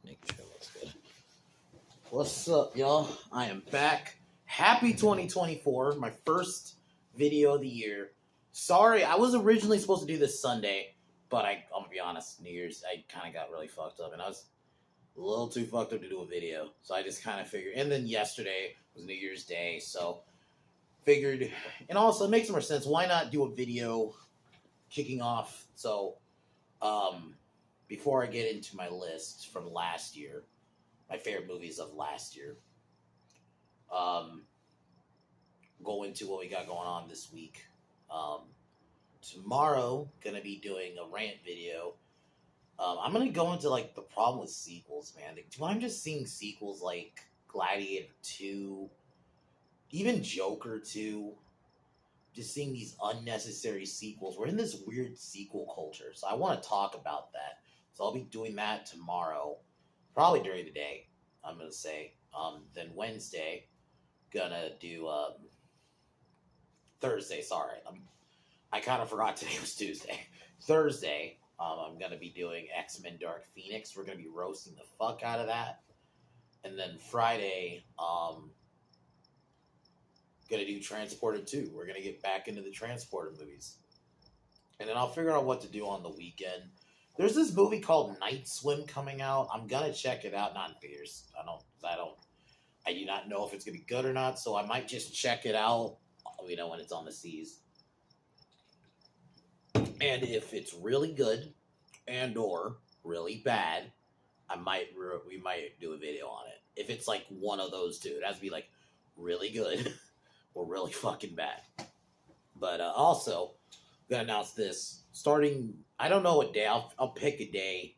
Make sure that's good. What's up, y'all? I am back. Happy 2024, my first video of the year. Sorry, I was originally supposed to do this Sunday, but I'm gonna be honest, New Year's, I kind of got really fucked up, and I was a little too fucked up to do a video. So I just kind of figured, and then yesterday was New Year's Day, so figured, and also it makes more sense. Why not do a video kicking off? So, before I get into my list from last year, my favorite movies of last year, um, go into what we got going on this week. Um, Tomorrow, gonna be doing a rant video. I'm gonna go into like the problem with sequels, man. I'm just seeing sequels like Gladiator 2, even Joker 2. Just seeing these unnecessary sequels. We're in this weird sequel culture, so I want to talk about that. So I'll be doing that tomorrow, probably during the day. I'm gonna say. Then Wednesday, gonna do Thursday. Sorry, I kind of forgot today was Tuesday. Thursday, I'm gonna be doing X-Men: Dark Phoenix. We're gonna be roasting the fuck out of that. And then Friday, gonna do Transporter 2. We're gonna get back into the Transporter movies. And then I'll figure out what to do on the weekend. There's this movie called Night Swim coming out. I'm gonna check it out, not in theaters. I do not know if it's gonna be good or not, so I might just check it out, when it's on the seas. And if it's really good and or really bad, we might do a video on it. If it's like one of those two, it has to be like really good or really fucking bad. But also, I'm gonna announce this starting. I don't know what day. I'll pick a day.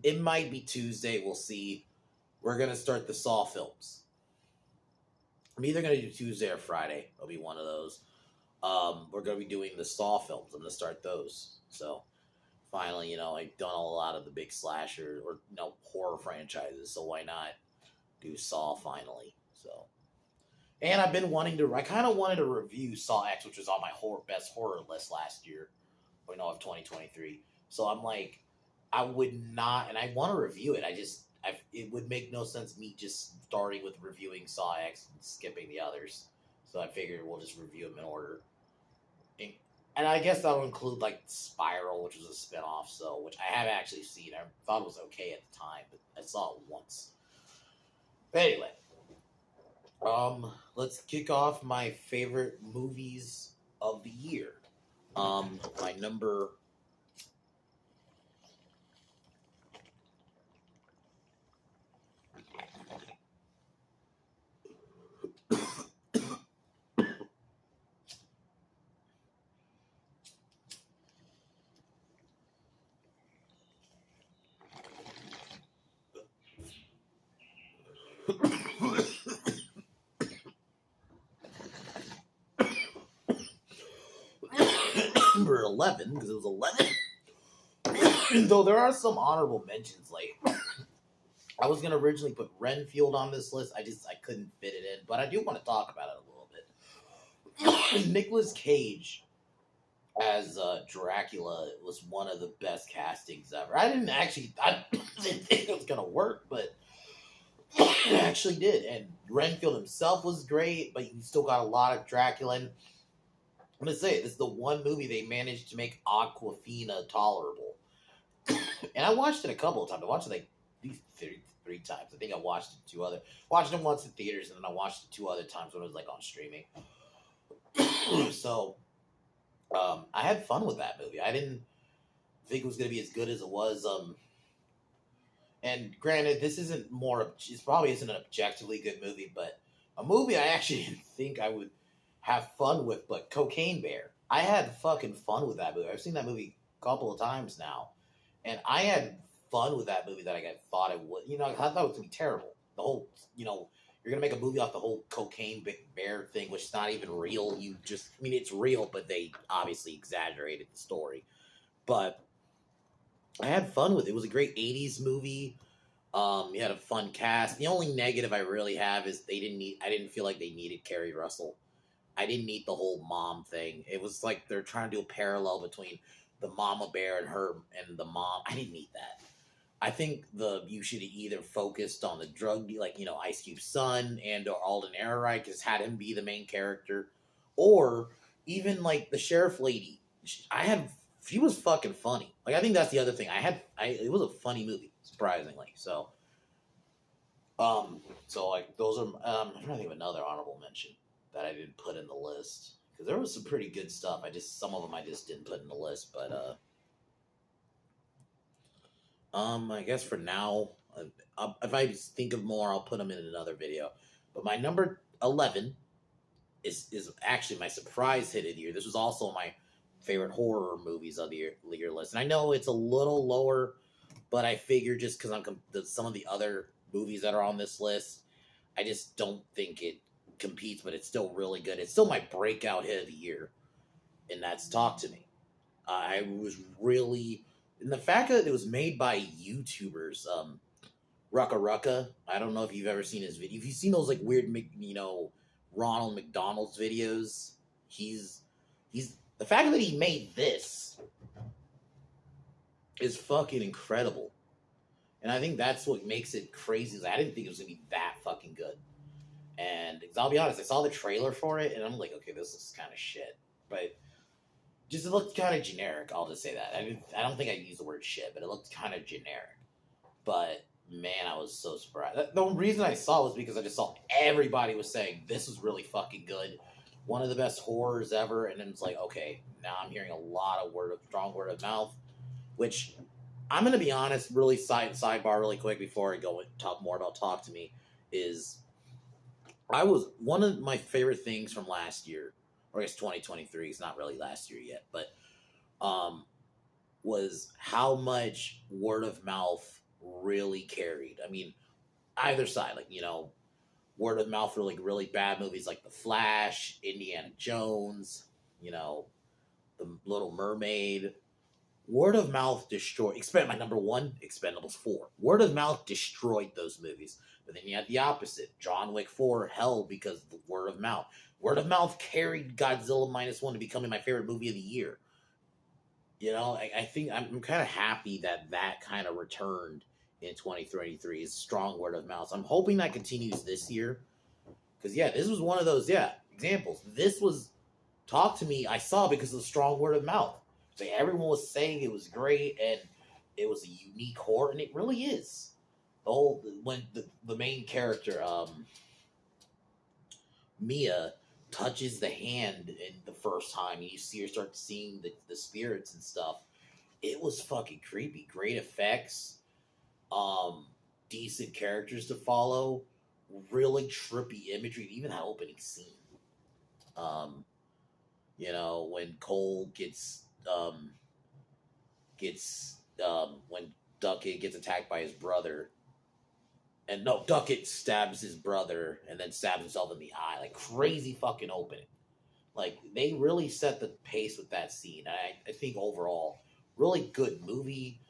It might be Tuesday. We'll see. We're gonna start the Saw films. I'm either gonna do Tuesday or Friday. It'll be one of those. We're gonna be doing the Saw films. I'm gonna start those. So finally, I've done a lot of the big slasher or horror franchises. So why not do Saw finally? So. And I've been I kind of wanted to review Saw X, which was on my best horror list last year, of 2023. So I'm like, I would not, and I want to review it. It would make no sense me just starting with reviewing Saw X and skipping the others. So I figured we'll just review them in order. And I guess that'll include like Spiral, which was a spinoff, which I haven't actually seen. I thought it was okay at the time, but I saw it once. But anyway. Let's kick off my favorite movies of the year. My number number 11, because it was 11. Though there are some honorable mentions, like I was gonna originally put Renfield on this list. I couldn't fit it in, but I do want to talk about it a little bit. Nicolas Cage as Dracula was one of the best castings ever. I didn't think it was gonna work, but it actually did. And Renfield himself was great, but you still got a lot of Dracula. And I'm gonna say this is the one movie they managed to make Awkwafina tolerable. And I watched it a couple of times. I watched it like at least three times. I think I watched it watched it once in theaters, and then I watched it 2 other times when it was like on streaming. So I had fun with that movie. I didn't think it was gonna be as good as it was. And granted, it probably isn't an objectively good movie, but a movie I actually didn't think I would have fun with, but Cocaine Bear. I had fucking fun with that movie. I've seen that movie a couple of times now, and I had fun with that movie that I thought it would. I thought it was gonna be terrible. The whole, you're gonna make a movie off the whole Cocaine Bear thing, which is not even real. It's real, but they obviously exaggerated the story. But I had fun with it. It was a great 80s movie. You had a fun cast. The only negative I really have is I didn't feel like they needed Kerry Russell. I didn't need the whole mom thing. It was like they're trying to do a parallel between the mama bear and her and the mom. I didn't need that. I think you should have either focused on the drug deal, like Ice Cube's son and or Alden Ehrenreich, has had him be the main character, or even like the sheriff lady. She was fucking funny. Like I think that's the other thing. It was a funny movie, surprisingly. So like those are I'm trying to think of another honorable mention that I didn't put in the list because there was some pretty good stuff. Some of them I just didn't put in the list, but I guess for now, if I think of more, I'll put them in another video. But my number 11 is actually my surprise hit of the year. This was also my favorite horror movies of the year list, and I know it's a little lower, but I figure just because some of the other movies that are on this list, I just don't think it competes, but it's still really good. It's still my breakout hit of the year, and that's Talk to Me. I was really, and the fact that it was made by YouTubers, Rucka Rucka. I don't know if you've ever seen his video. If you've seen those like weird, Ronald McDonald's videos, he's the fact that he made this is fucking incredible. And I think that's what makes it crazy. I didn't think it was going to be that fucking good. And I'll be honest, I saw the trailer for it, and I'm like, okay, this is kind of shit. But just it looked kind of generic, I'll just say that. I don't think I used the word shit, but it looked kind of generic. But, man, I was so surprised. The reason I saw it was because I just saw everybody was saying, this was really fucking good. One of the best horrors ever. And then it's like, okay, now I'm hearing a lot of strong word of mouth, which... I'm going to be honest, really sidebar really quick before I go and talk more about Talk to Me, is one of my favorite things from last year, or I guess 2023, it's not really last year yet, but was how much word of mouth really carried. I mean, either side, like, word of mouth for like really bad movies like The Flash, Indiana Jones, The Little Mermaid. Word of mouth destroyed. My number one, Expendables 4. Word of mouth destroyed those movies. But then you had the opposite. John Wick 4 held because of the word of mouth. Word of mouth carried Godzilla -1 to becoming my favorite movie of the year. I think I'm kind of happy that kind of returned in 2023 is strong word of mouth. So I'm hoping that continues this year. Because, this was one of those, examples. This was Talk to Me I saw because of the strong word of mouth. So everyone was saying it was great and it was a unique horror, and it really is. When the main character, Mia, touches the hand in the first time, and you see her start seeing the spirits and stuff, it was fucking creepy. Great effects, decent characters to follow, really trippy imagery, even that opening scene. When Cole when Duckett gets attacked by his brother, and no, Duckett stabs his brother and then stabs himself in the eye. Like, crazy fucking opening. Like, they really set the pace with that scene. I think overall, really good movie,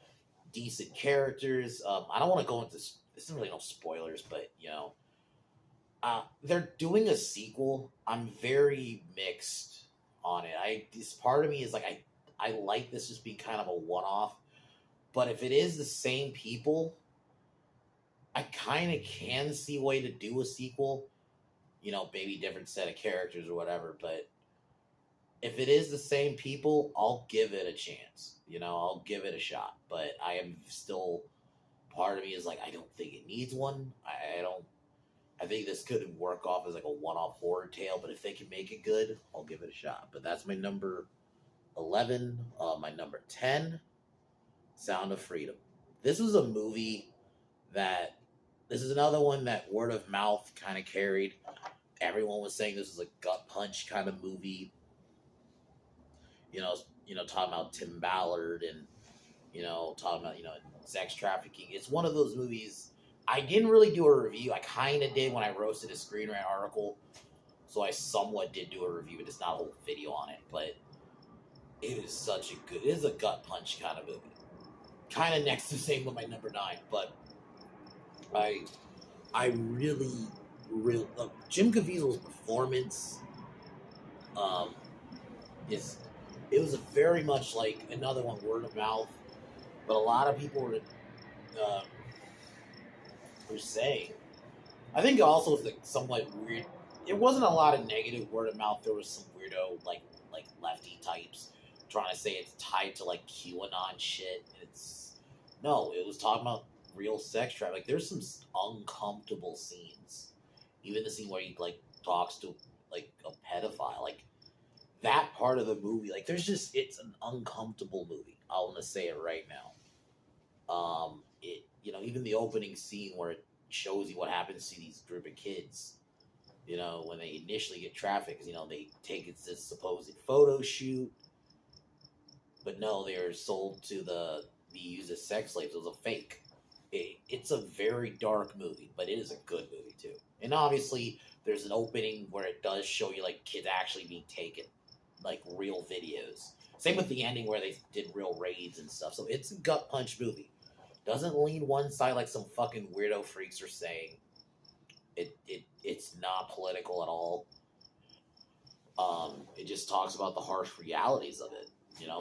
decent characters. I don't want to go into this. Isn't really no spoilers, but they're doing a sequel. I'm very mixed on it. This part of me is like, I like this just being kind of a one-off, but if it is the same people, I kind of can see a way to do a sequel, maybe different set of characters or whatever, but if it is the same people, I'll give it a chance, I'll give it a shot, but I am still, part of me is like, I don't think it needs one. I think this could work off as like a one-off horror tale, but if they can make it good, I'll give it a shot. But that's my number 11. My number 10, Sound of Freedom. This was a movie this is another one that word of mouth kind of carried. Everyone was saying this was a gut punch kind of movie. Talking about Tim Ballard and, talking about, sex trafficking. It's one of those movies. I didn't really do a review. I kind of did when I roasted a Screen Rant article. So I somewhat did do a review, but it's not a whole video on it. But it is it is a gut punch kind of movie. Kind of next to the same with my number 9. But I really Jim Caviezel's performance it was very much like another one, word of mouth. But a lot of people were um, per se. I think also it's like somewhat weird. It wasn't a lot of negative word of mouth. There was some weirdo like lefty types trying to say it's tied to like QAnon shit. It's no, it was talking about real sex trafficking. Like there's some uncomfortable scenes. Even the scene where he like talks to like a pedophile, like that part of the movie. Like there's just it's an uncomfortable movie. I want to say it right now. It even the opening scene where it shows you what happens to these group of kids. When they initially get trafficked, 'cause, they take it to supposed photo shoot, but no, they're sold to be used as sex slaves. It was a fake. It's a very dark movie, but it is a good movie too. And obviously, there's an opening where it does show you like kids actually being taken, like real videos. Same with the ending where they did real raids and stuff. So it's a gut punch movie. Doesn't lean one side like some fucking weirdo freaks are saying. It's not political at all. It just talks about the harsh realities of it.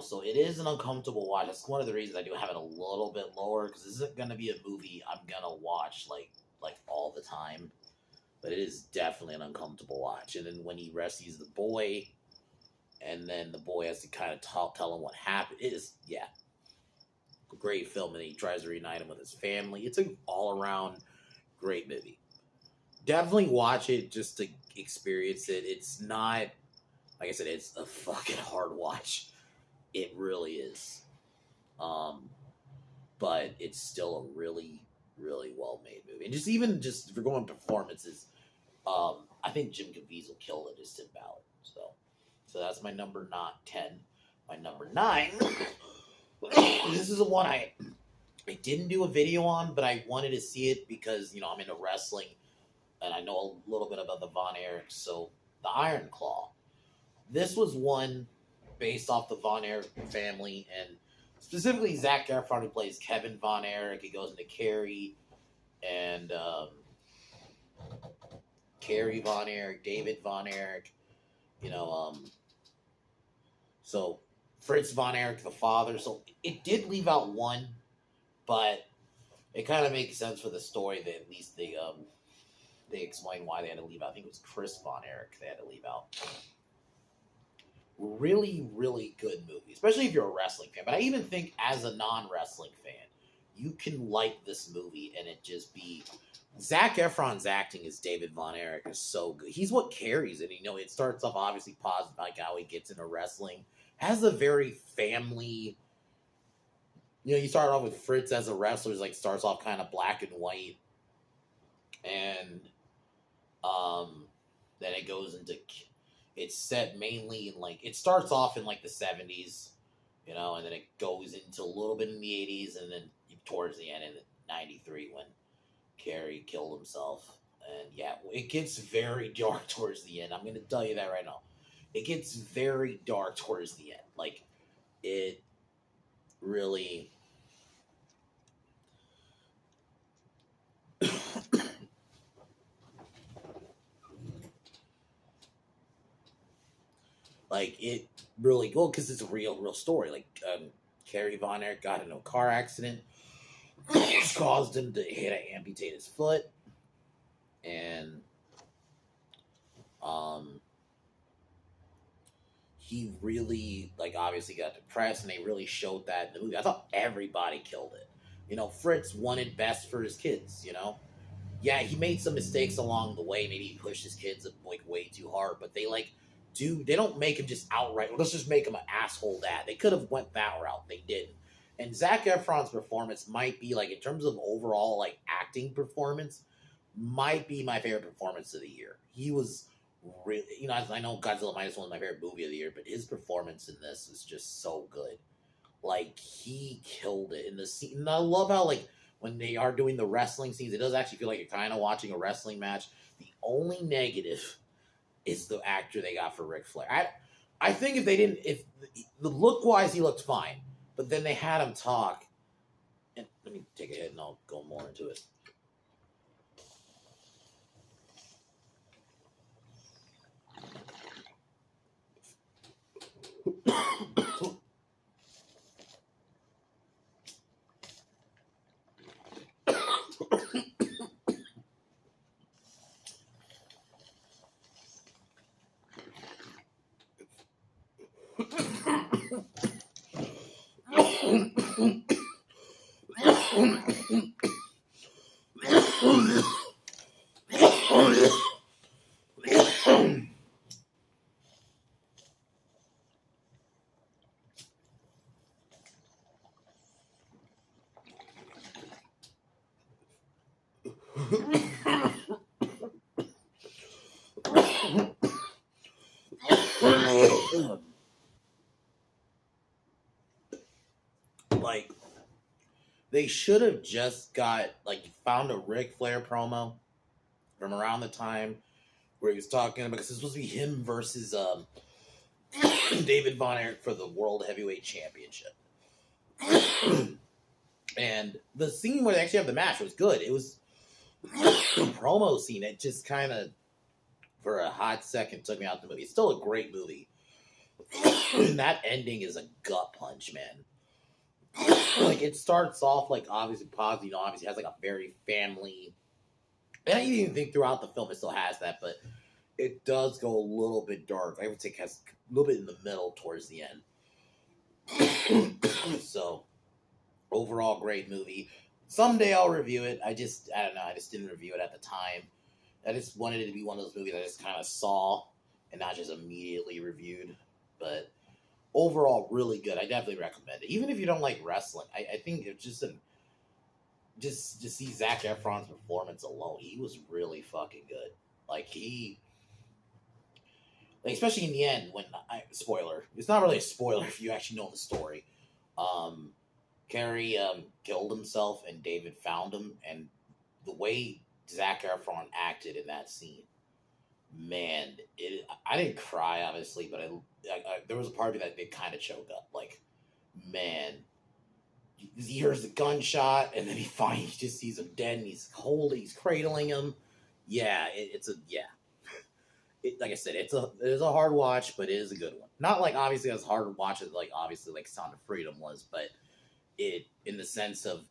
So it is an uncomfortable watch. That's one of the reasons I do have it a little bit lower, because this isn't gonna be a movie I'm gonna watch like all the time. But it is definitely an uncomfortable watch. And then when he rescues the boy, and then the boy has to kind of tell him what happened. It is, yeah, a great film, and he tries to reunite him with his family. It's an all-around great movie. Definitely watch it just to experience it. It's not, like I said, it's a fucking hard watch. It really is. But it's still a really, really well-made movie. And just if we're going performances, I think Jim Caviezel killed it as Tim Ballard. So that's my number not 10. My number 9. This is the one I didn't do a video on, but I wanted to see it because I'm into wrestling and I know a little bit about the Von Erichs. So the Iron Claw. This was one based off the Von Erich family, and specifically Zac Efron, who plays Kevin Von Erich. He goes into Carrie and Carrie Von Erich, David Von Erich. So Fritz Von Erich, the father. So it did leave out one, but it kind of makes sense for the story that at least they explain why they had to leave out. I think it was Chris Von Erich they had to leave out. Really, really good movie, especially if you're a wrestling fan. But I even think as a non-wrestling fan, you can like this movie and it just be... Zac Efron's acting as David Von Erich is so good. He's what carries it. It starts off obviously positive, like how he gets into wrestling. Has a very family... you start off with Fritz as a wrestler. He's starts off kind of black and white. And then it goes into... It's set mainly in it starts off in the 70s, and then it goes into a little bit in the 80s, and then towards the end in 93 when Carrie killed himself. And yeah, it gets very dark towards the end. I'm going to tell you that right now. It gets very dark towards the end. It really... it really cool because it's a real story. Carrie Von Erich got into a car accident, which caused him to amputate his foot, and he really obviously got depressed, and they really showed that in the movie. I thought everybody killed it. Fritz wanted best for his kids. Yeah, he made some mistakes along the way. Maybe he pushed his kids way too hard, but they they don't make him just outright, let's just make him an asshole dad. They could have went that route. They didn't. And Zac Efron's performance might be, in terms of overall, acting performance, might be my favorite performance of the year. He was really, I know Godzilla Minus One is my favorite movie of the year, but his performance in this is just so good. He killed it in the scene. And I love how, when they are doing the wrestling scenes, it does actually feel like you're kind of watching a wrestling match. The only negative is the actor they got for Ric Flair. I think if the look-wise, he looked fine. But then they had him talk. And let me take a hit and I'll go more into it. Like, they should have just found a Ric Flair promo from around the time where he was talking, because it's supposed to be him versus David Von Erich for the World Heavyweight Championship. And the scene where they actually have the match was good. It was the promo scene. It just kind of, for a hot second, took me out the movie. It's still a great movie. And that ending is a gut punch, man. Like, it starts off like obviously positive, obviously has like a very family, and I even think throughout the film it still has that, but it does go a little bit dark. I would say it has a little bit in the middle towards the end. So overall, great movie. Someday I'll review it. I don't know. I just didn't review it at the time. I just wanted it to be one of those movies I just kind of saw and not just immediately reviewed. But overall, really good. I definitely recommend it. Even if you don't like wrestling, I think it's just just see Zac Efron's performance alone. He was really fucking good. Like, especially in the end when spoiler. It's not really a spoiler if you actually know the story. Kerry killed himself and David found him, and the way Zac Efron acted in that scene, man, I didn't cry obviously, but I there was a part of me that did kind of choke up. Like, man, he hears the gunshot and then he finally just sees him dead and he's cradling him. Yeah, like I said, it is a hard watch, but it is a good one. Not like obviously as hard to watch as like obviously like Sound of Freedom was, but it in the sense of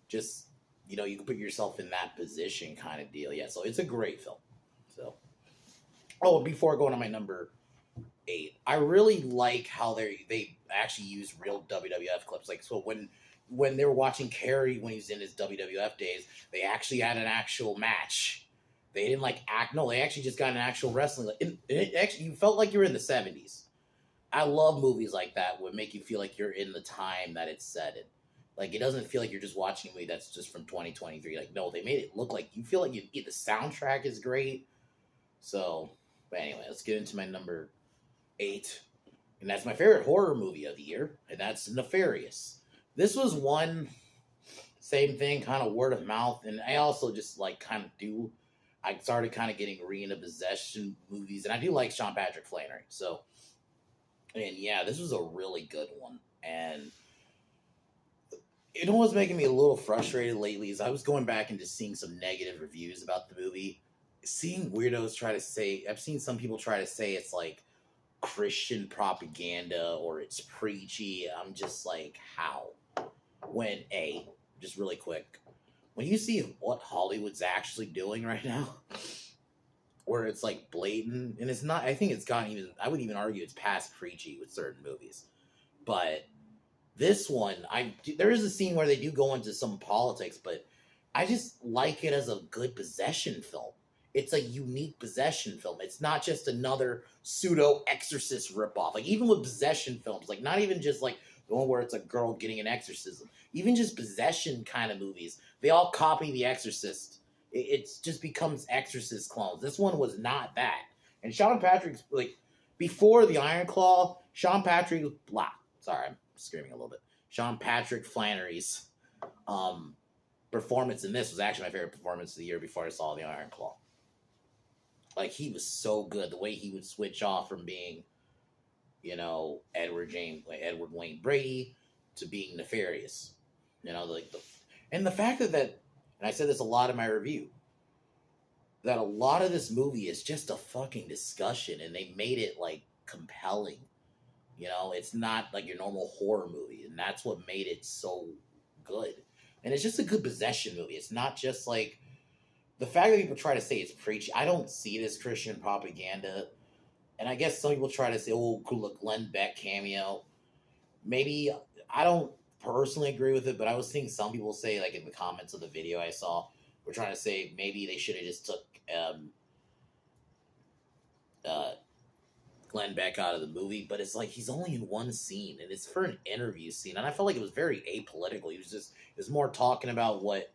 just, you can put yourself in that position kind of deal. Yeah, so it's a great film. So, before going to my number 8, I really like how they actually use real WWF clips. Like, so when they were watching Kerry when he was in his WWF days, they actually had an actual match. They didn't they actually just got an actual wrestling. It actually, you felt like you were in the 70s. I love movies like that would make you feel like you're in the time that it's set in. Like, it doesn't feel like you're just watching a movie that's just from 2023. Like, no, they made it look like you feel like the soundtrack is great. So, but anyway, let's get into my number 8. And that's my favorite horror movie of the year, and that's Nefarious. This was one, same thing, kind of word of mouth, and I also just I started kind of getting into possession movies, and I do like Sean Patrick Flanery. So, and yeah, this was a really good one. And what's making me a little frustrated lately is I was going back and just seeing some negative reviews about the movie. Seeing weirdos I've seen some people try to say it's like Christian propaganda or it's preachy. I'm just like, how? When just really quick, when you see what Hollywood's actually doing right now, where it's like blatant, and it's not, I think it's gotten even, I would even argue it's past preachy with certain movies. But this one, there is a scene where they do go into some politics, but I just like it as a good possession film. It's a unique possession film. It's not just another pseudo exorcist ripoff. Like, even with possession films, like not even just like the one where it's a girl getting an exorcism, even just possession kind of movies, they all copy The Exorcist. It just becomes Exorcist clones. This one was not that. And Sean Patrick's, like, before The Iron Claw, Sean Patrick, sorry, I'm screaming a little bit. Sean Patrick Flanery's performance in this was actually my favorite performance of the year before I saw The Iron Claw. Like, he was so good. The way he would switch off from being, Edward Wayne Brady to being Nefarious. And the fact that, and I said this a lot in my review, that a lot of this movie is just a fucking discussion, and they made it, like, compelling. It's not like your normal horror movie, and that's what made it so good. And it's just a good possession movie. It's not just like, the fact that people try to say it's preachy, I don't see it as Christian propaganda. And I guess some people try to say, oh, look, Glenn Beck cameo. Maybe, I don't personally agree with it, but I was seeing some people say, like in the comments of the video I saw, we're trying to say maybe they should have just took uh, Glenn Beck out of the movie, but it's like he's only in one scene, and it's for an interview scene, and I felt like it was very apolitical. It was more talking about what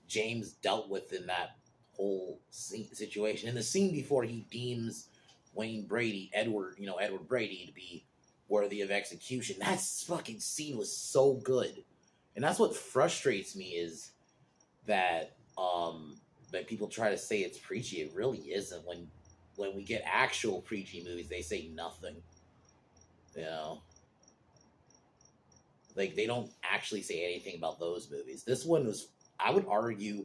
James dealt with in that whole situation. In the scene before he deems Wayne Brady, Edward Brady, to be worthy of execution, that fucking scene was so good, and that's what frustrates me is that that people try to say it's preachy. It really isn't. When we get actual preachy movies, they say nothing. You know, like they don't actually say anything about those movies. This one was, I would argue,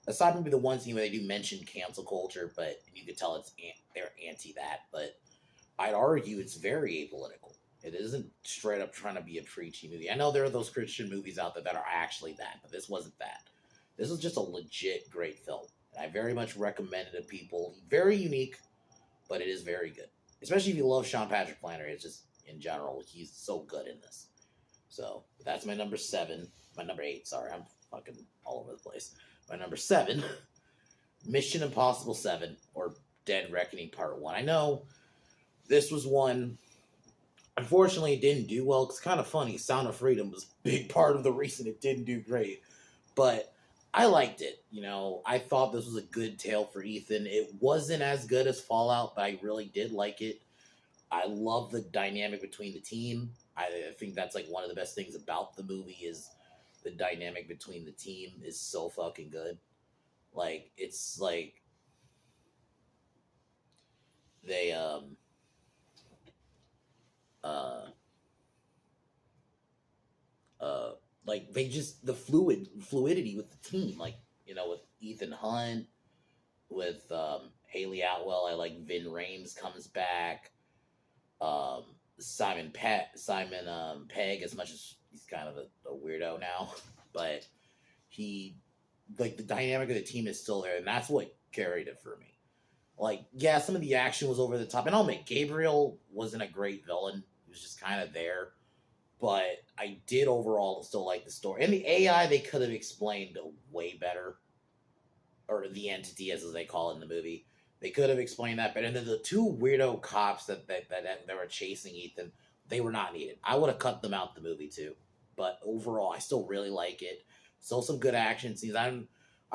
aside from the one scene where they do mention cancel culture, but you could tell they're anti that. But I'd argue it's very apolitical. It isn't straight up trying to be a preachy movie. I know there are those Christian movies out there that are actually that, but this wasn't that. This was just a legit great film. And I very much recommend it to people. Very unique, but it is very good. Especially if you love Sean Patrick Flanery. It's just, in general, he's so good in this. So, that's my number 7. My number 8, sorry. I'm fucking all over the place. My number 7, Mission Impossible 7, or Dead Reckoning Part 1. I know this was one, unfortunately, it didn't do well. It's kind of funny. Sound of Freedom was a big part of the reason it didn't do great. But I liked it. You know, I thought this was a good tale for Ethan. It wasn't as good as Fallout, but I really did like it. I love the dynamic between the team. I think that's like one of the best things about the movie is the dynamic between the team is so fucking good. Like, it's like they like they just the fluidity with the team, like, you know, with Ethan Hunt, with Haley Atwell. I like Vin Rames comes back. Simon Pegg, as much as he's kind of a weirdo now, but he, like, the dynamic of the team is still there, and that's what carried it for me. Like, yeah, some of the action was over the top, and I'll admit Gabriel wasn't a great villain. He was just kind of there, but I did overall still like the story. And the AI they could have explained way better, or the entity as they call it in the movie. They could have explained that better. And then the two weirdo cops that were chasing Ethan, they were not needed. I would have cut them out the movie too. But overall, I still really like it. Still some good action scenes. I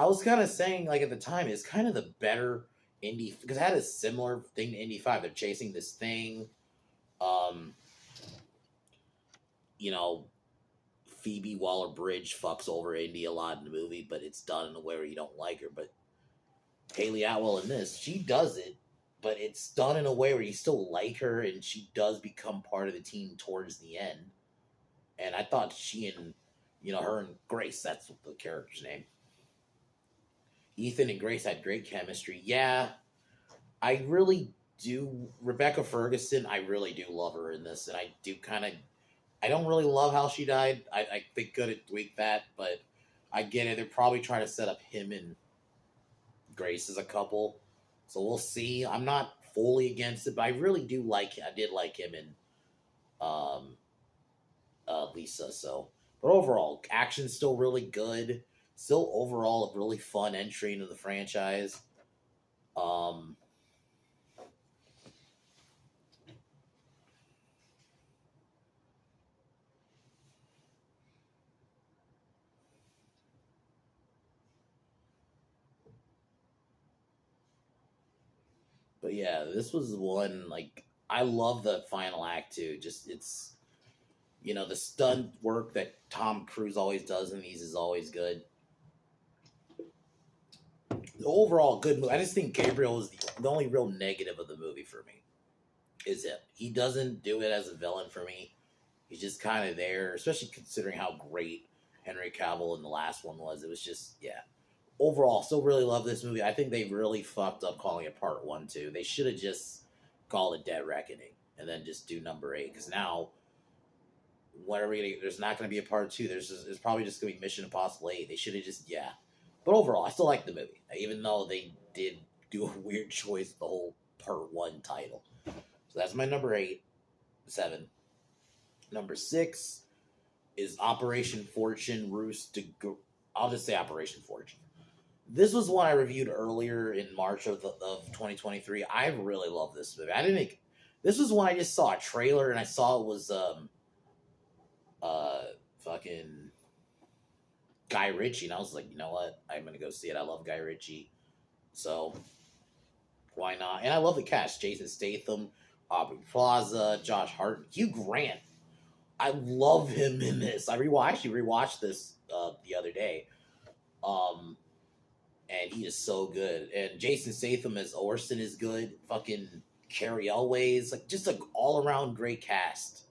was kind of saying, like, at the time, it's kind of the better Indy, because it had a similar thing to Indy 5. They're chasing this thing. You know, Phoebe Waller-Bridge fucks over Indy a lot in the movie, but it's done in a way where you don't like her. But Haley Atwell in this, she does it, but it's done in a way where you still like her, and she does become part of the team towards the end. And I thought she and, you know, her and Grace, that's the character's name. Ethan and Grace had great chemistry. Yeah, I really do. Rebecca Ferguson, I really do love her in this, and I do kind of, I don't really love how she died. I think could have tweaked that, but I get it. They're probably trying to set up him and Grace as a couple, so we'll see. I'm not fully against it, but I really do like. I did like him and Lisa. So, but overall, action's still really good. Still overall a really fun entry into the franchise. But yeah, this was one, like, I love the final act too. Just, it's, you know, the stunt work that Tom Cruise always does in these is always good. The overall good movie. I just think Gabriel is the only real negative of the movie for me. Is him. He doesn't do it as a villain for me. He's just kind of there, especially considering how great Henry Cavill in the last one was. It was just, yeah. Overall, still really love this movie. I think they really fucked up calling it part 1 too. They should have just called it Dead Reckoning and then just do number 8, because now, what are we gonna? There's not going to be a part 2. There's probably just going to be Mission Impossible 8. They should have just, yeah. But overall, I still like the movie, even though they did do a weird choice with the whole part 1 title. So that's my number 8, 7. Number 6, is Operation Fortune Roost to go. I'll just say Operation Fortune. This was one I reviewed earlier in March of 2023. I really love this movie. I didn't make this was one I just saw a trailer and I saw it was uh fucking Guy Ritchie and I was like, you know what? I'm gonna go see it. I love Guy Ritchie. So why not? And I love the cast. Jason Statham, Aubrey Plaza, Josh Hart, Hugh Grant. I love him in this. Actually rewatched this the other day. Um and he is so good. And Jason Statham as Orson is good. Fucking Carrie Elways, like just an all around great cast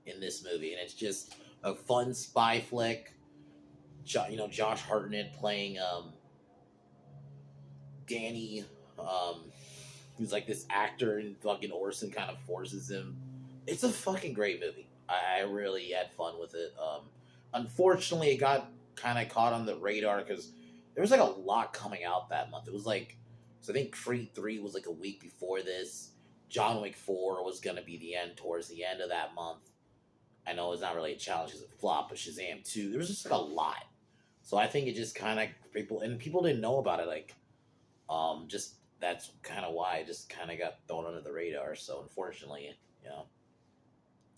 in this movie, and it's just a fun spy flick. Josh Hartnett playing Danny, who's like this actor, and fucking Orson kind of forces him. It's a fucking great movie. I really had fun with it. Unfortunately, it got kind of caught on the radar because there was like a lot coming out that month. It was like, so I think Creed 3 was like a week before this. John Wick 4 was going to be towards the end of that month. I know it's not really a challenge because it flopped, but Shazam 2, there was just like a lot. So I think it just kind of, people didn't know about it. Like, just that's kind of why it just kind of got thrown under the radar. So unfortunately,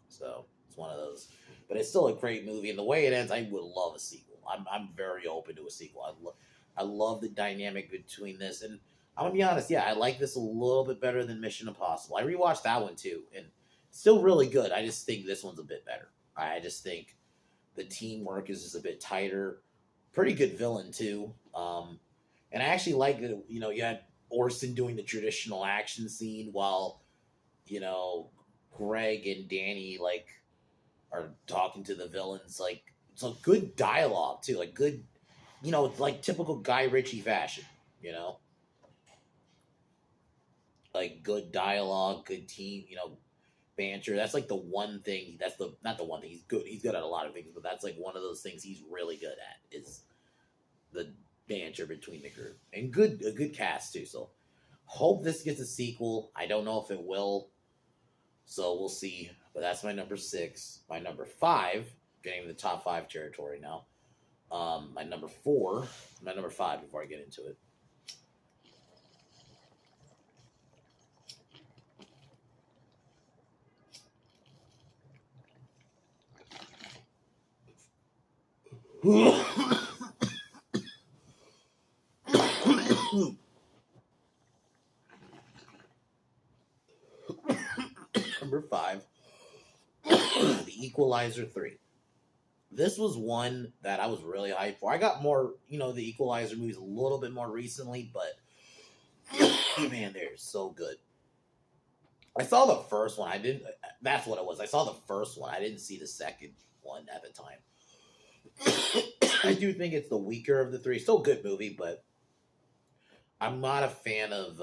so it's one of those. But it's still a great movie. And the way it ends, I would love a sequel. I'm very open to a sequel. I love the dynamic between this. And I'm going to be honest, yeah, I like this a little bit better than Mission Impossible. I rewatched that one too. And still really good. I just think this one's a bit better. I just think the teamwork is just a bit tighter. Pretty good villain too. And I actually like that, you had Orson doing the traditional action scene while, Greg and Danny like are talking to the villains. Like it's a good dialogue too. Like good, like typical Guy Ritchie fashion, you know? Like good dialogue, good team, banter. That's like the one thing. That's the not the one thing. He's good. He's good at a lot of things, but that's like one of those things he's really good at is the banter between the group and a good cast too. So hope this gets a sequel. I don't know if it will, so we'll see. But that's my number 6. My number 5, getting in the top 5 territory now. My number 5 before I get into it. Number 5, The Equalizer 3. This was one that I was really hyped for. I got more, the Equalizer movies a little bit more recently, but man, they're so good. I saw the first one. That's what it was. I saw the first one. I didn't see the second one at the time. I do think it's the weaker of the 3. Still a good movie, but I'm not a fan of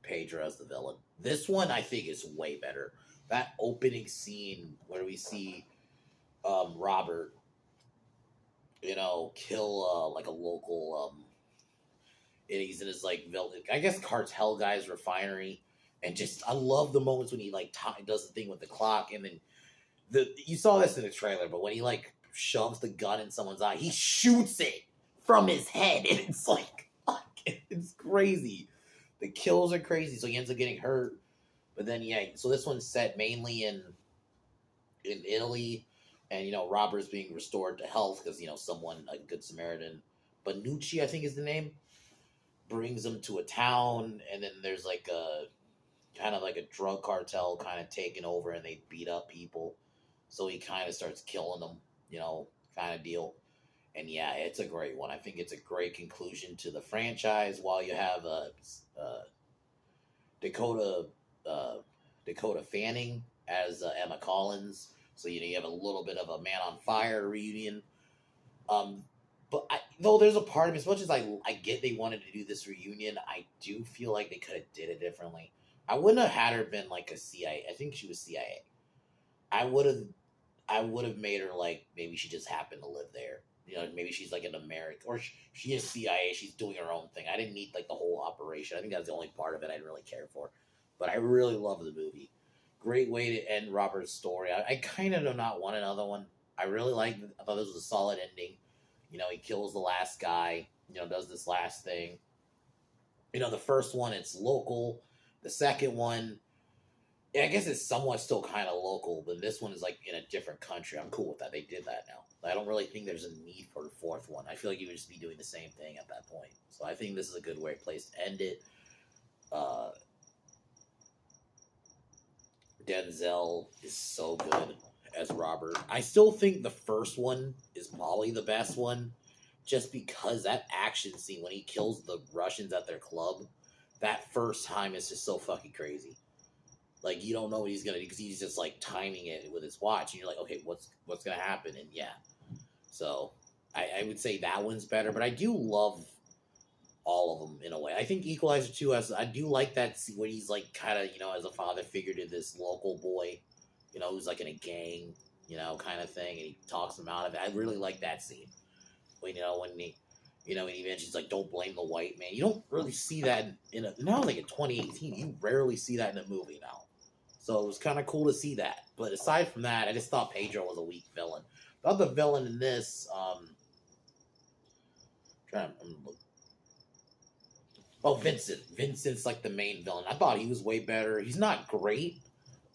Pedro as the villain. This one I think is way better. That opening scene where we see Robert, kill like a local and he's in his like villain, I guess cartel guy's refinery, and just I love the moments when he like does the thing with the clock, and then you saw this in the trailer, but when he like shoves the gun in someone's eye, he shoots it from his head, and it's like it's crazy. The kills are crazy, so he ends up getting hurt. But then so this one's set mainly in Italy, and Robert's being restored to health because someone, a good Samaritan, Benucci I think is the name, brings him to a town, and then there's like a kind of like a drug cartel kind of taking over, and they beat up people, so he kind of starts killing them, kind of deal. And yeah, it's a great one. I think it's a great conclusion to the franchise. While you have Dakota Fanning as Emma Collins, so you have a little bit of a Man on Fire reunion. But though there's a part of me, as much as I get they wanted to do this reunion, I do feel like they could have did it differently. I wouldn't have had her been like a CIA. I think she was CIA. I would have made her like maybe she just happened to live there. Maybe she's like an American, or she is CIA. She's doing her own thing. I didn't need like the whole operation. I think that's the only part of it I didn't really care for. But I really love the movie. Great way to end Robert's story. I kind of do not want another one. I really liked it. I thought this was a solid ending. You know, he kills the last guy. You know, does this last thing. You know, the first one it's local. The second one, yeah, I guess it's somewhat still kind of local, but this one is like in a different country. I'm cool with that. They did that now. I don't really think there's a need for a fourth one. I feel like you would just be doing the same thing at that point. So I think this is a good place to end it. Uh, Denzel is so good as Robert. I still think the first one is probably the best one, just because that action scene when he kills the Russians at their club, that first time is just so fucking crazy. Like you don't know what he's gonna do because he's just like timing it with his watch, and you're like, okay, what's gonna happen? And yeah, so I would say that one's better, but I do love all of them in a way. I think Equalizer 2 has, I do like that scene where he's like kind of, you know, as a father figure to this local boy, you know, who's like in a gang, you know, kind of thing, and he talks him out of it. I really like that scene. When, you know, when he, you know, and he mentions like, don't blame the white man. You don't really see that in a, now like in 2018, you rarely see that in a movie now. So it was kind of cool to see that. But aside from that, I just thought Pedro was a weak villain. The other villain in this, oh, Vincent. Vincent's like the main villain. I thought he was way better. He's not great,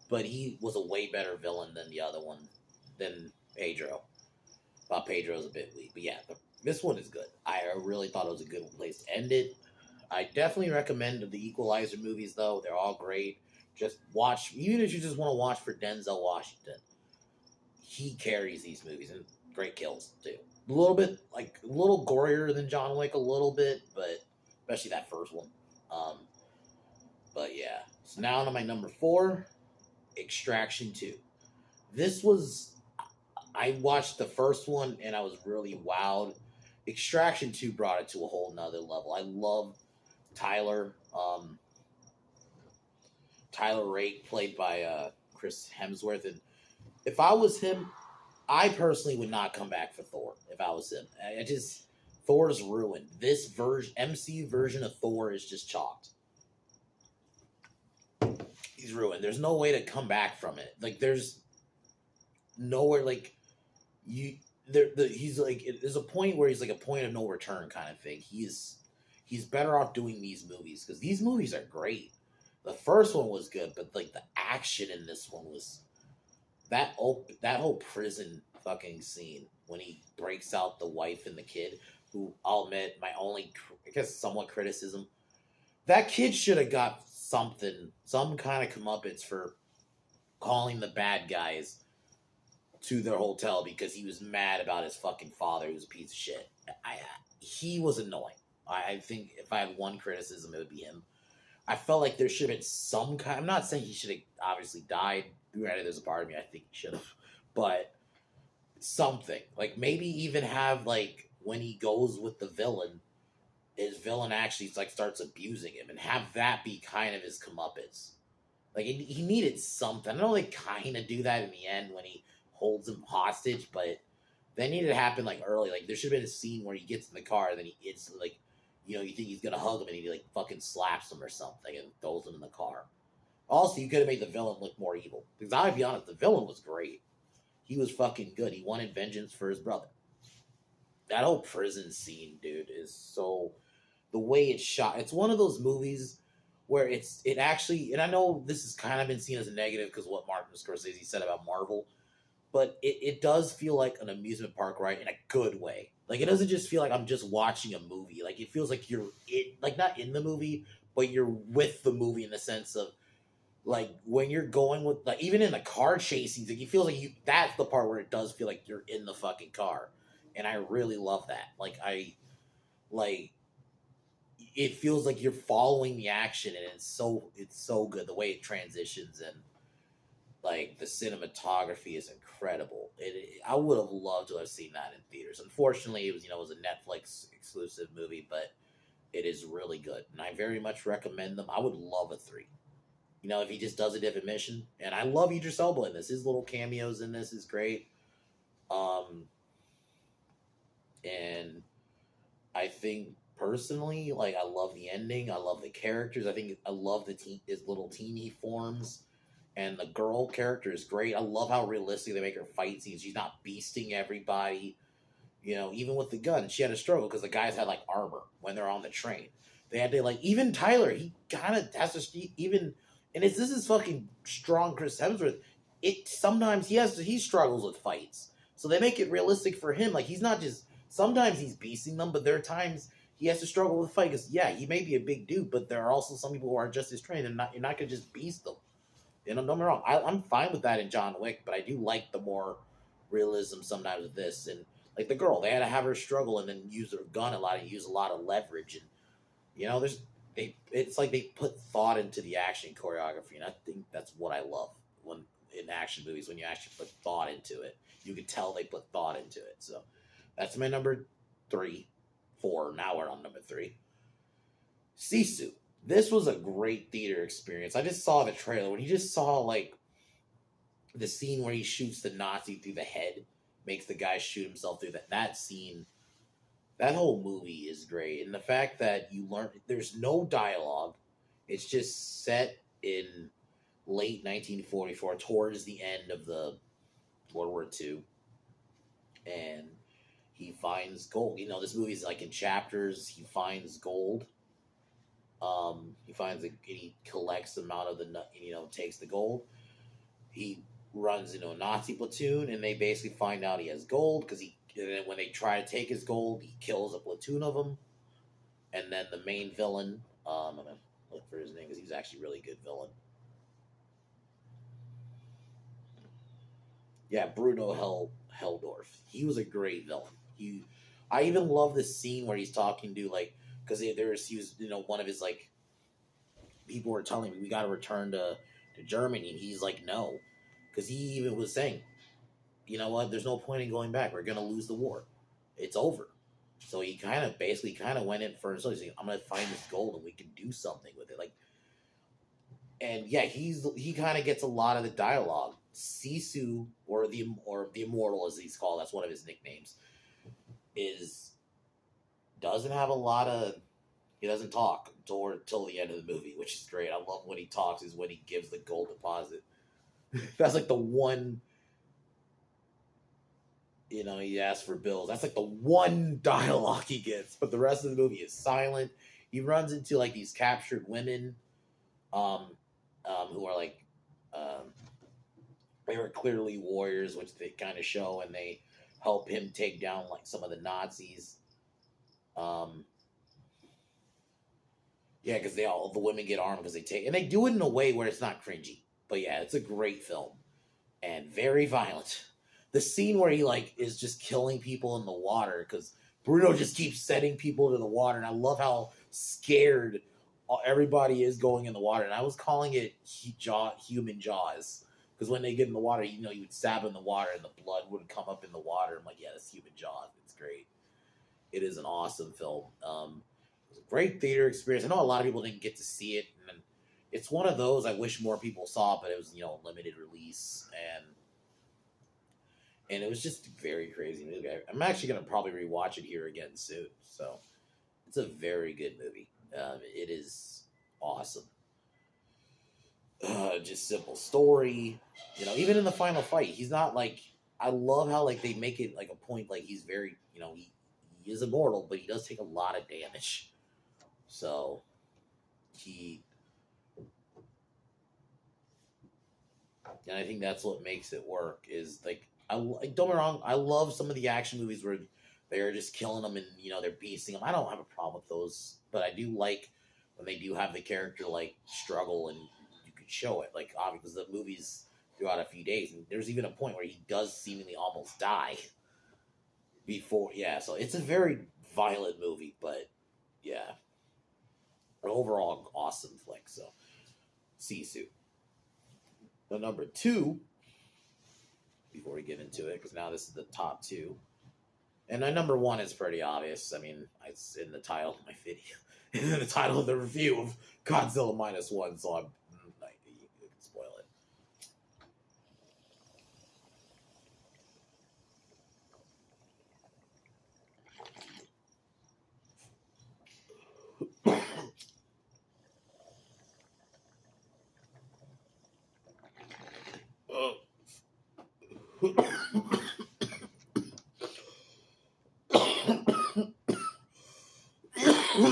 but he was a way better villain than the other one, than Pedro. Thought Pedro's a bit weak, but yeah, this one is good. I really thought it was a good place to end it. I definitely recommend the Equalizer movies, though. They're all great. Just watch, even if you just want to watch for Denzel Washington. He carries these movies, and great kills too. A little bit, like a little gorier than John Wick, a little bit, but especially that first one. Um, but yeah. So now on my number 4, Extraction 2. This was, I watched the first one and I was really wowed. Extraction 2 brought it to a whole nother level. I love Tyler. Tyler Rake, played by Chris Hemsworth. And if I was him, I personally would not come back for Thor if I was him. I just, Thor's ruined. This version, MCU version of Thor is just chalked. He's ruined. There's no way to come back from it. Like, there's nowhere, like, he's like, there's a point where he's like a point of no return kind of thing. He's better off doing these movies because these movies are great. The first one was good, but like the action in this one was that whole prison fucking scene when he breaks out the wife and the kid. Who I'll admit, my only, I guess, somewhat criticism, that kid should have got something, some kind of comeuppance for calling the bad guys to their hotel because he was mad about his fucking father, who was a piece of shit. He was annoying. I think if I had one criticism, it would be him. I felt like there should have been some kind. I'm not saying he should have obviously died. Granted, there's a part of me I think he should have, but something like maybe even have like when he goes with the villain, his villain actually like starts abusing him, and have that be kind of his comeuppance. Like he needed something. I know they kind of do that in the end when he holds him hostage, but that needed to happen like early. Like there should have been a scene where he gets in the car, and then it's like, you know, you think he's gonna hug him, and he like fucking slaps him or something and throws him in the car. Also, you could have made the villain look more evil. Because I'll be honest, the villain was great. He was fucking good. He wanted vengeance for his brother. That whole prison scene, dude, is so, the way it's shot. It's one of those movies where it actually, and I know this has kind of been seen as a negative because what Martin Scorsese said about Marvel, but it does feel like an amusement park ride in a good way. Like it doesn't just feel like I'm just watching a movie. Like it feels like you're like not in the movie, but you're with the movie in the sense of like when you're going with like even in the car chase scenes, like you feel like that's the part where it does feel like you're in the fucking car. And I really love that. Like it feels like you're following the action, and it's so good the way it transitions, and like the cinematography is incredible. I would have loved to have seen that in theaters. Unfortunately, it was it was a Netflix exclusive movie, but it is really good, and I very much recommend them. I would love a 3. If he just does a different mission, and I love Idris Elba in this. His little cameos in this is great. And I think personally, like I love the ending. I love the characters. I think I love his little team he forms. And the girl character is great. I love how realistic they make her fight scenes. She's not beasting everybody. You know, even with the gun, she had a struggle because the guys had like armor when they're on the train. They had to like even Tyler. He kind of has to even, and it's this is fucking strong Chris Hemsworth. It sometimes he struggles with fights, so they make it realistic for him. Like he's not just sometimes he's beasting them, but there are times he has to struggle with fight. Because yeah, he may be a big dude, but there are also some people who are just as trained, and you're not gonna just beast them. You know, don't get me wrong. I'm fine with that in John Wick, but I do like the more realism sometimes with this. And like the girl, they had to have her struggle and then use her gun a lot and use a lot of leverage. And you know, it's like they put thought into the action choreography, and I think that's what I love when in action movies when you actually put thought into it. You can tell they put thought into it. So that's my number 3, 4. Now we're on number 3. Sisu. This was a great theater experience. I just saw the trailer when you just saw like the scene where he shoots the Nazi through the head, makes the guy shoot himself through that scene. That whole movie is great, and the fact that you learn there's no dialogue, it's just set in late 1944, towards the end of the World War II, and he finds gold. You know, this movie's like in chapters. He finds gold. He finds it. He collects them out of the. You know, takes the gold. He runs into a Nazi platoon, and they basically find out he has gold because he. And then when they try to take his gold, he kills a platoon of them. And then the main villain, I'm gonna look for his name because he's actually a really good villain. Yeah, Bruno Heldorf. He was a great villain. I even love the scene where he's talking to like because he was one of his like people were telling me we got to return to Germany, and he's like no, because he even was saying, you know what, there's no point in going back. We're gonna lose the war. It's over. So he basically went in for himself. He's like, I'm gonna find this gold and we can do something with it. Like, and yeah, he kind of gets a lot of the dialogue. Sisu or the Immortal as he's called, that's one of his nicknames, doesn't have a lot of. He doesn't talk till the end of the movie, which is great. I love when he talks is when he gives the gold deposit. That's like the one. You know, he asks for bills. That's like the one dialogue he gets, but the rest of the movie is silent. He runs into like these captured women, who are like, they were clearly warriors, which they kind of show, and they help him take down like some of the Nazis. Yeah, because the women get armed because and they do it in a way where it's not cringy. But yeah, it's a great film and very violent. The scene where he like is just killing people in the water because Bruno just keeps sending people to the water, and I love how scared everybody is going in the water. And I was calling it human jaws because when they get in the water, you would stab in the water and the blood would come up in the water. I'm like, yeah, that's human jaws. It's great. It is an awesome film. It was a great theater experience. I know a lot of people didn't get to see it, and it's one of those I wish more people saw, but it was limited release and it was just a very crazy movie. I'm actually going to probably rewatch it here again soon. So it's a very good movie. It is awesome. Just simple story. Even in the final fight, he's not like. I love how like they make it like a point. Like he's very, he is immortal, but he does take a lot of damage. So and I think that's what makes it work. Is like don't get me wrong. I love some of the action movies where they're just killing them and they're beasting them. I don't have a problem with those, but I do like when they do have the character like struggle and you can show it. Like obviously the movie's throughout a few days, and there's even a point where he does seemingly almost die before. Yeah, so it's a very violent movie, but yeah, an overall awesome flick. So Sisu. The number 2, before we get into it, because now this is the top 2. And my number 1 is pretty obvious. I mean, it's in the title of my video. in the title of the review of Godzilla -1, so you can spoil it. My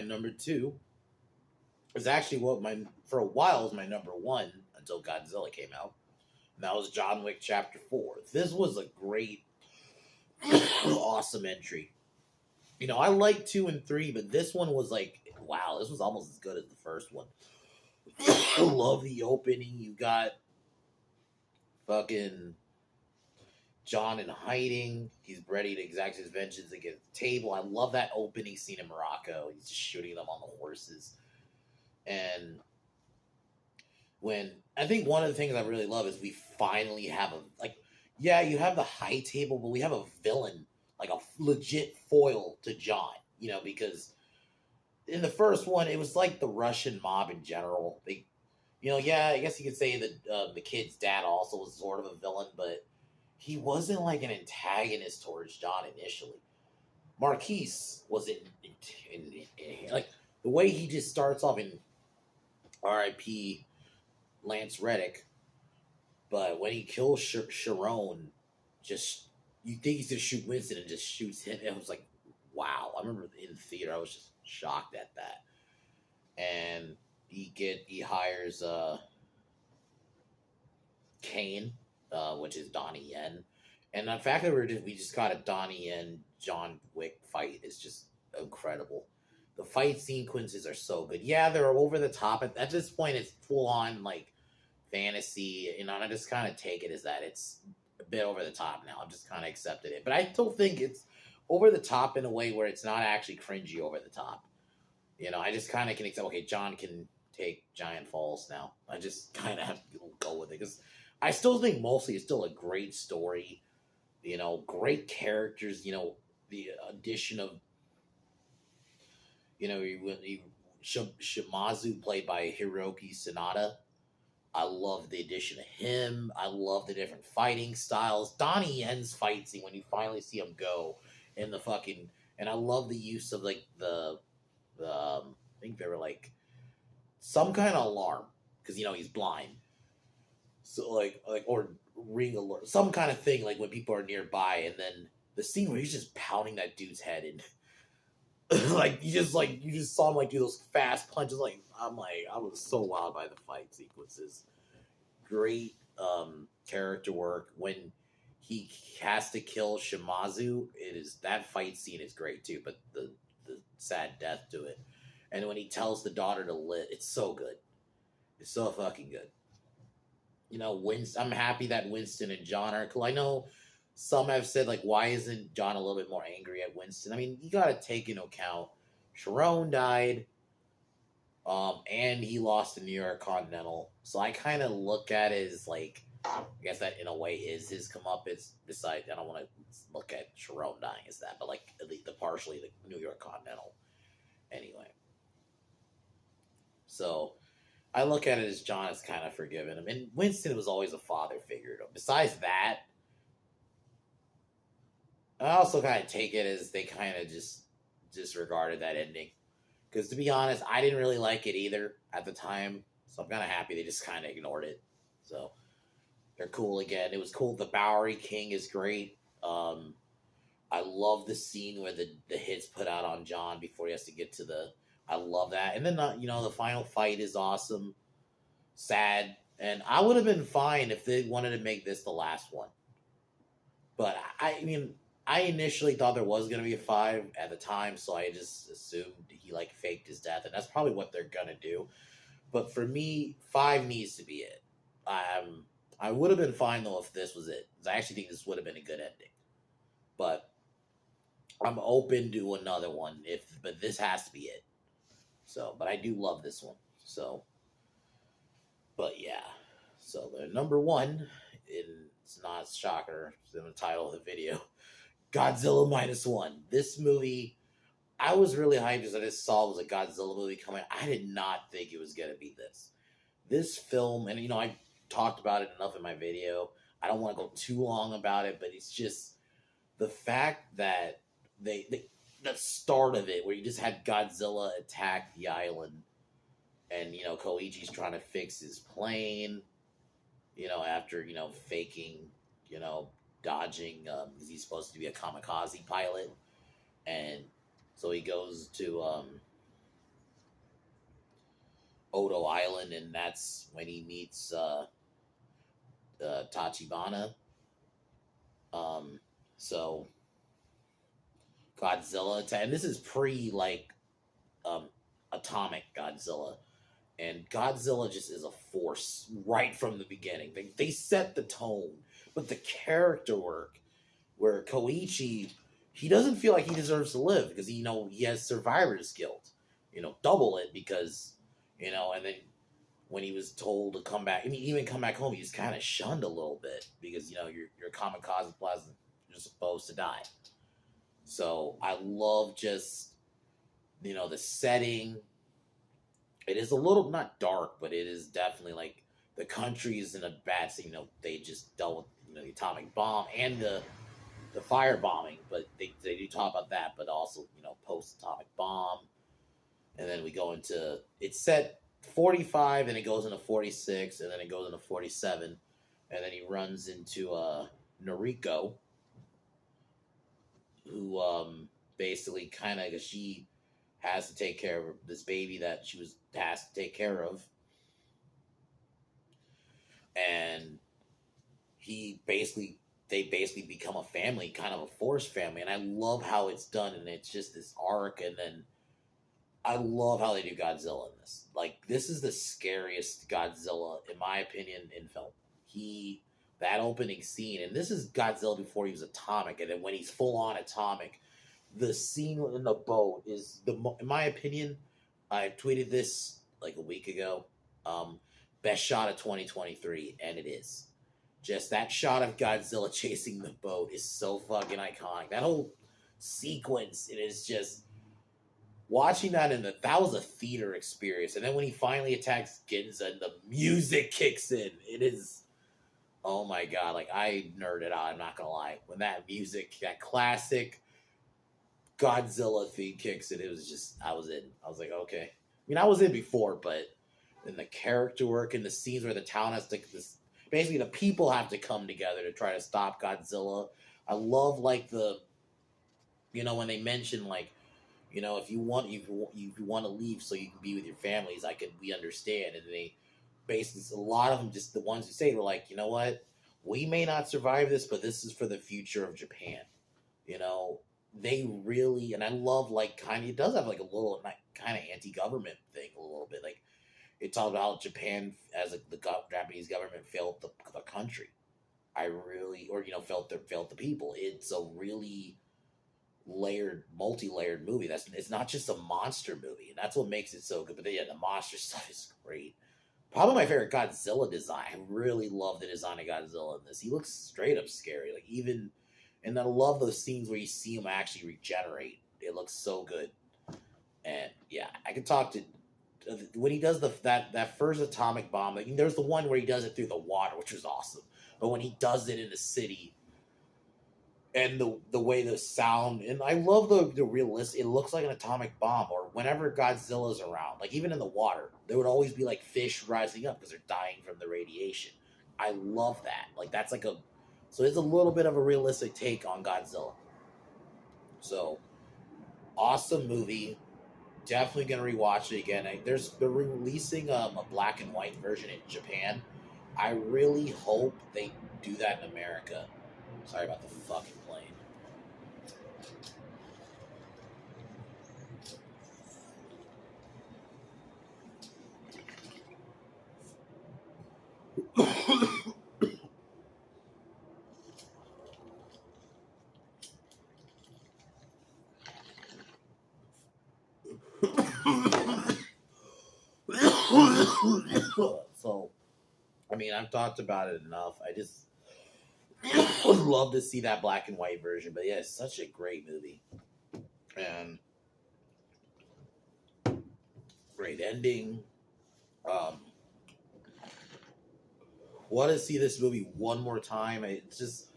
number two is actually what for a while was my number one until Godzilla came out. And that was John Wick Chapter 4. This was a great, awesome entry. You know, I like 2 and 3, but this one was like, wow, this was almost as good as the first one. I love the opening. You got fucking John in hiding. He's ready to exact his vengeance against the table. I love that opening scene in Morocco. He's just shooting them on the horses. And when I think one of the things I really love is we finally have yeah, you have the high table, but we have a villain, like a legit foil to John, you know, because in the first one, it was like the Russian mob in general. They, you know, yeah, I guess you could say that the kid's dad also was sort of a villain, but he wasn't like an antagonist towards John initially. Marquise was like the way he just starts off in R.I.P. Lance Reddick, but when he kills Sharon, just you think he's gonna shoot Winston and just shoots him. It was like, wow! I remember in the theater, I was just shocked at that. And he hires Kane, which is Donnie Yen, and the fact that we just got a Donnie Yen John Wick fight is just incredible. The fight sequences are so good. Yeah, they're over the top. At this point, it's full on like fantasy, you know, and I just kind of take it as that it's a bit over the top now. I've just kind of accepted it. But I still think it's over the top in a way where it's not actually cringy over the top. You know, I just kind of can accept, okay, John can take giant falls now. I just kind of have to go with it because I still think mostly it's still a great story. You know, great characters. You know, the addition of, you know, Shimazu played by Hiroki Sanada. I love the addition of him. I love the different fighting styles. Donnie Yen's fight scene when you finally see him go in the fucking, and I love the use of like I think they were like some kind of alarm because you know he's blind, so like or ring alert, some kind of thing like when people are nearby, and then the scene where he's just pounding that dude's head and like you just saw him like do those fast punches. Like I was so wild by the fight sequences. Great character work when he has to kill Shimazu. That fight scene is great too, but the sad death to it. And when he tells the daughter to live, it's so good. It's so fucking good. You know, I'm happy that Winston and John are cool. I know some have said, like, why isn't John a little bit more angry at Winston? I mean, you got to take into account Sharon died, and he lost the New York Continental. So I kind of look at it as, like, I guess that in a way is his comeuppance. Besides, I don't want to look at Sharon dying as that, but, like, at least partially the New York Continental. Anyway. So I look at it as John has kind of forgiven him. And Winston was always a father figure. Besides that, I also kind of take it as they kind of just disregarded that ending. Because to be honest, I didn't really like it either at the time. So I'm kind of happy they just kind of ignored it. So they're cool again. It was cool. The Bowery King is great. I love the scene where the hit's put out on John before he has to get to the... I love that. And then, the final fight is awesome. Sad. And I would have been fine if they wanted to make this the last one. But, I mean, I initially thought there was going to be a 5 at the time, so I just assumed he, faked his death. And that's probably what they're going to do. But for me, 5 needs to be it. I would have been fine, though, if this was it. Because I actually think this would have been a good ending. But I'm open to another one, but this has to be it. So, but I do love this one. So, but yeah. So the number 1, it's not a shocker, it's in the title of the video, Godzilla -1. This movie, I was really hyped because I just saw it was a Godzilla movie coming. I did not think it was going to be this. This film, and I talked about it enough in my video. I don't want to go too long about it, but it's just the fact that they the start of it where you just had Godzilla attack the island, and Koichi's trying to fix his plane, after faking, you know dodging, 'cause he's supposed to be a kamikaze pilot, and so he goes to Odo Island, and that's when he meets Tachibana. So Godzilla, and this is pre like um, atomic Godzilla, and Godzilla just is a force right from the beginning. They set the tone, but the character work, where Koichi, he doesn't feel like he deserves to live because he has survivor's guilt, double it because and then when he was told to come back, I mean, even come back home, he's kind of shunned a little bit because you're kamikaze plasma, you're supposed to die. So I love just the setting. It is a little not dark, but it is definitely like the country is in a bad state. They just dealt with the atomic bomb and the fire bombing, but they do talk about that, but also post atomic bomb, and then we go into it's set 45, and it goes into 46, and then it goes into 47, and then he runs into Noriko, who basically kind of, she has to take care of this baby that she was tasked to take care of, and they basically become a family, kind of a forced family, and I love how it's done, and it's just this arc, and then I love how they do Godzilla in this. Like, this is the scariest Godzilla, in my opinion, in film. That opening scene, and this is Godzilla before he was atomic, and then when he's full on atomic, the scene in the boat is in my opinion, I tweeted this like a week ago, best shot of 2023, and it is. Just that shot of Godzilla chasing the boat is so fucking iconic. That whole sequence, it is just watching that that was a theater experience. And then when he finally attacks Ginza and the music kicks in, it is, oh my god, like I nerded out, I'm not gonna lie. When that music, that classic Godzilla theme kicks in, it was just, I was in. I was like, okay. I mean, I was in before, but in the character work and the scenes where the town has to, basically the people have to come together to try to stop Godzilla. I love like when they mention like, if you want to leave so you can be with your families, we understand. And they basically, a lot of them, just the ones who say, were like, you know what, we may not survive this, but this is for the future of Japan. They really, and I love like kind of, it does have like a little kind of anti-government thing a little bit. Like it talks about how Japan, as the Japanese government failed the country. Failed the people. It's a really multi-layered movie. It's not just a monster movie, and that's what makes it so good. But yeah, the monster stuff is great. Probably my favorite Godzilla design. I really love the design of Godzilla in this. He looks straight up scary. Like even, and I love those scenes where you see him actually regenerate. It looks so good. And yeah, I could talk to when he does that first atomic bomb. Like, there's the one where he does it through the water, which was awesome. But when he does it in the city, and the way the sound, and I love the realistic. It looks like an atomic bomb. Or whenever Godzilla's around, like even in the water, there would always be like fish rising up because they're dying from the radiation. I love that. Like that's like so it's a little bit of a realistic take on Godzilla. So awesome movie. Definitely gonna rewatch it again. They're releasing a black and white version in Japan. I really hope they do that in America. Sorry about the fucking plane. So, I mean, I've talked about it enough. I just would love to see that black and white version. But yeah, it's such a great movie. And great ending. Um, want to see this movie one more time. It's just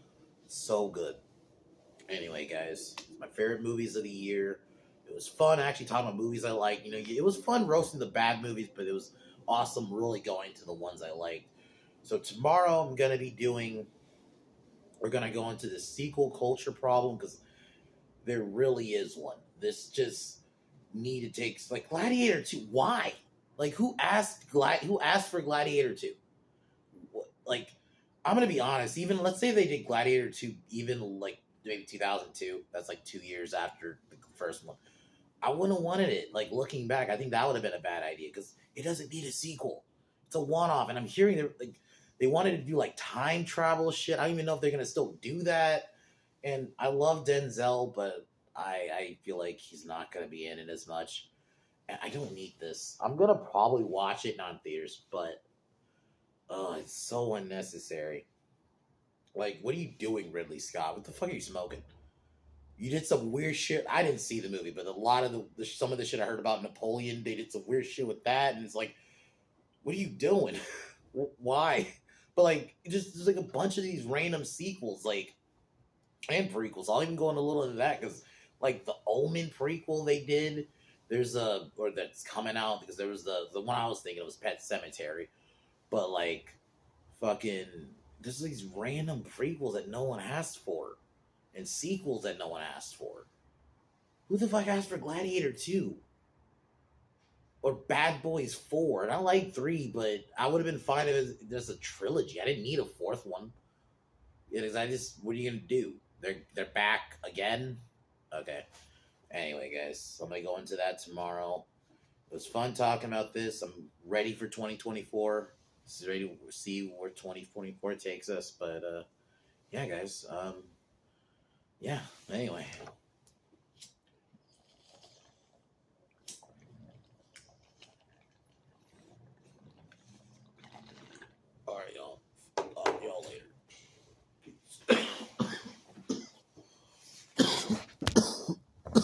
so good. Anyway, guys, it's my favorite movies of the year. It was fun actually talking about movies I like. You know, it was fun roasting the bad movies, but it was awesome really going to the ones I liked. So tomorrow I'm gonna be doing. We're gonna go into the sequel culture problem because there really is one. This just need to take like Gladiator 2. Why? Like who asked for Gladiator 2? Like I'm gonna be honest. Even let's say they did Gladiator 2, even like maybe 2002. That's like 2 years after the first one. I wouldn't have wanted it. Like looking back, I think that would have been a bad idea because it doesn't need a sequel. It's a one-off, and I'm hearing they wanted to do like time travel shit. I don't even know if they're gonna still do that. And I love Denzel, but I feel like he's not gonna be in it as much. And I don't need this. I'm gonna probably watch it non theaters, but oh, it's so unnecessary. Like, what are you doing, Ridley Scott? What the fuck are you smoking? You did some weird shit. I didn't see the movie, but a lot of some of the shit I heard about Napoleon, they did some weird shit with that, and it's like, what are you doing? Why? But like, just there's like a bunch of these random sequels, like and prequels. I'll even go into a little into that because, like, the Omen prequel they did. There's a or that's coming out because there was the one I was thinking it was Pet Cemetery, but like, fucking, there's these random prequels that no one asked for and sequels that no one asked for. Who the fuck asked for Gladiator 2? Or Bad Boys 4? And I like 3, but I would have been fine if there's a trilogy. I didn't need a fourth one. Because what are you gonna do? They're back again? Okay. Anyway, guys, I'm gonna go into that tomorrow. It was fun talking about this. I'm ready for 2024. Ready to see where 2024 takes us. But yeah, guys. Yeah. Anyway.